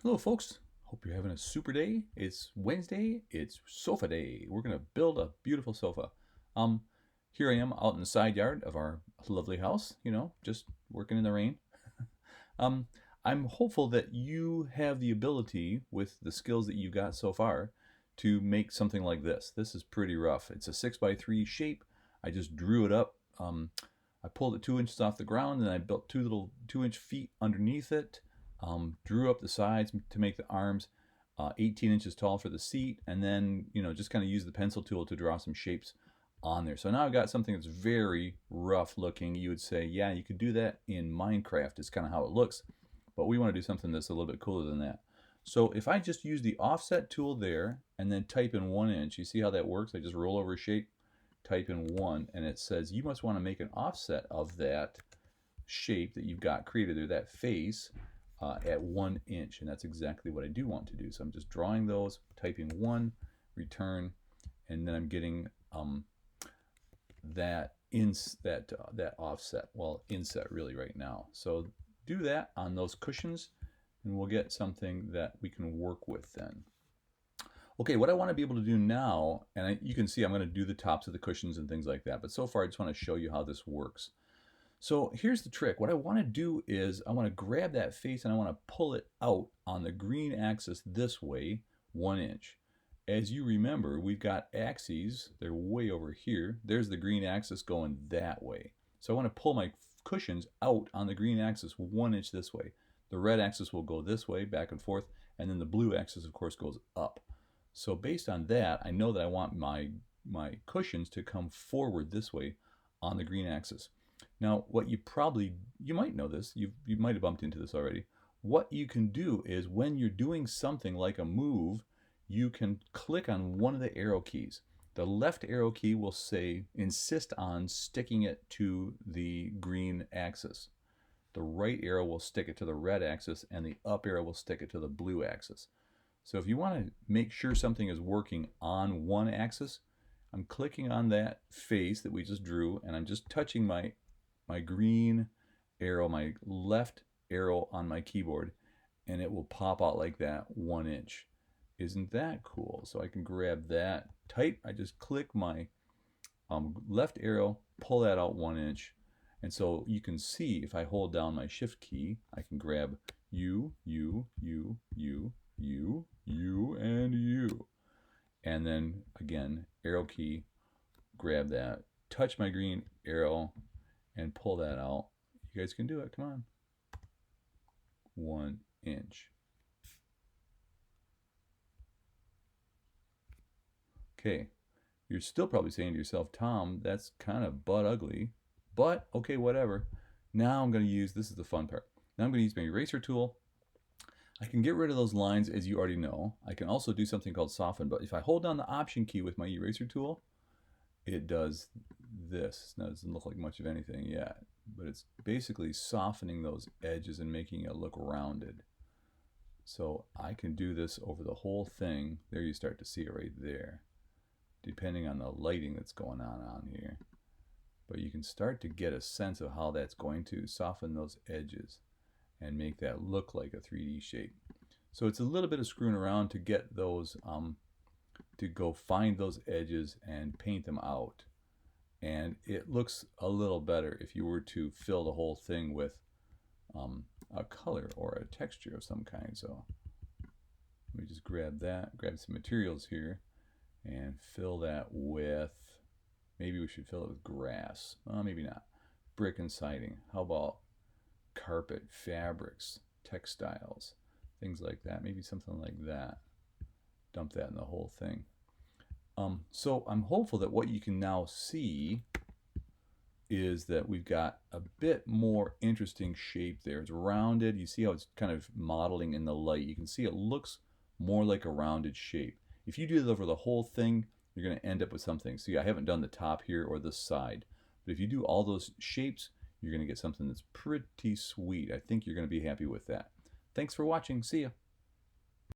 Hello, folks. Hope you're having a super day. It's Wednesday. It's sofa day. We're gonna build a beautiful sofa. Um, Here I am out in the side yard of our lovely house. Just working in the rain. Um, I'm hopeful that you have the ability, with the skills that you've got so far, to make something like this. This is pretty rough. It's a 6x3 shape. I just drew it up. I pulled it 2 inches off the ground, and I built two little 2-inch feet underneath it. Drew up the sides to make the arms 18 inches tall for the seat, and then just kind of use the pencil tool to draw some shapes on there. So now I've got something that's very rough looking. You would say, yeah, you could do that in Minecraft. Is kind of how it looks, but we want to do something that's a little bit cooler than that. So if I just use the offset tool there and then type in 1 inch, you see how that works? I just roll over a shape, type in 1, and it says you must want to make an offset of that shape that you've got created there, that face, at 1 inch, and that's exactly what I do want to do. So I'm just drawing those, typing 1, return, and then I'm getting that offset, well, inset really right now. So do that on those cushions, and we'll get something that we can work with then. Okay, what I want to be able to do now, and you can see I'm going to do the tops of the cushions and things like that, but so far I just want to show you how this works. So here's the trick. What I want to do is I want to grab that face and I want to pull it out on the green axis this way, 1 inch. As you remember, we've got axes. They're way over here. There's the green axis going that way. So I want to pull my cushions out on the green axis 1 inch this way. The red axis will go this way, back and forth, and then the blue axis, of course, goes up. So based on that, I know that I want my cushions to come forward this way on the green axis. Now, what you might know this, you might have bumped into this already. What you can do is when you're doing something like a move, you can click on one of the arrow keys. The left arrow key will say, insist on sticking it to the green axis. The right arrow will stick it to the red axis, and the up arrow will stick it to the blue axis. So if you want to make sure something is working on one axis, I'm clicking on that face that we just drew, and I'm just touching my green arrow, my left arrow on my keyboard, and it will pop out like that, 1 inch. Isn't that cool? So I can grab that, I just click my left arrow, pull that out 1 inch. And so you can see if I hold down my shift key, I can grab U, U, U, U, U, U, and U. And then again, arrow key, grab that, touch my green arrow, and pull that out. You guys can do it. Come on. 1 inch. Okay. You're still probably saying to yourself, Tom, that's kind of butt ugly. But, okay, whatever. Now I'm going to use, this is the fun part. Now I'm going to use my eraser tool. I can get rid of those lines, as you already know. I can also do something called soften. But if I hold down the option key with my eraser tool, it does this. Now it doesn't look like much of anything yet, but it's basically softening those edges and making it look rounded. So I can do this over the whole thing. There you start to see it right there, depending on the lighting that's going on here. But you can start to get a sense of how that's going to soften those edges and make that look like a 3D shape. So it's a little bit of screwing around to get those to go find those edges and paint them out. And it looks a little better if you were to fill the whole thing with a color or a texture of some kind. So let me just grab that, grab some materials here, and fill that with, maybe we should fill it with grass. Maybe not. Brick and siding. How about carpet, fabrics, textiles, things like that. Maybe something like that. Dump that in the whole thing. So I'm hopeful that what you can now see is that we've got a bit more interesting shape there. It's rounded. You see how it's kind of modeling in the light. You can see it looks more like a rounded shape. If you do this over the whole thing, you're going to end up with something. See, I haven't done the top here or the side. But if you do all those shapes, you're going to get something that's pretty sweet. I think you're going to be happy with that. Thanks for watching. See ya.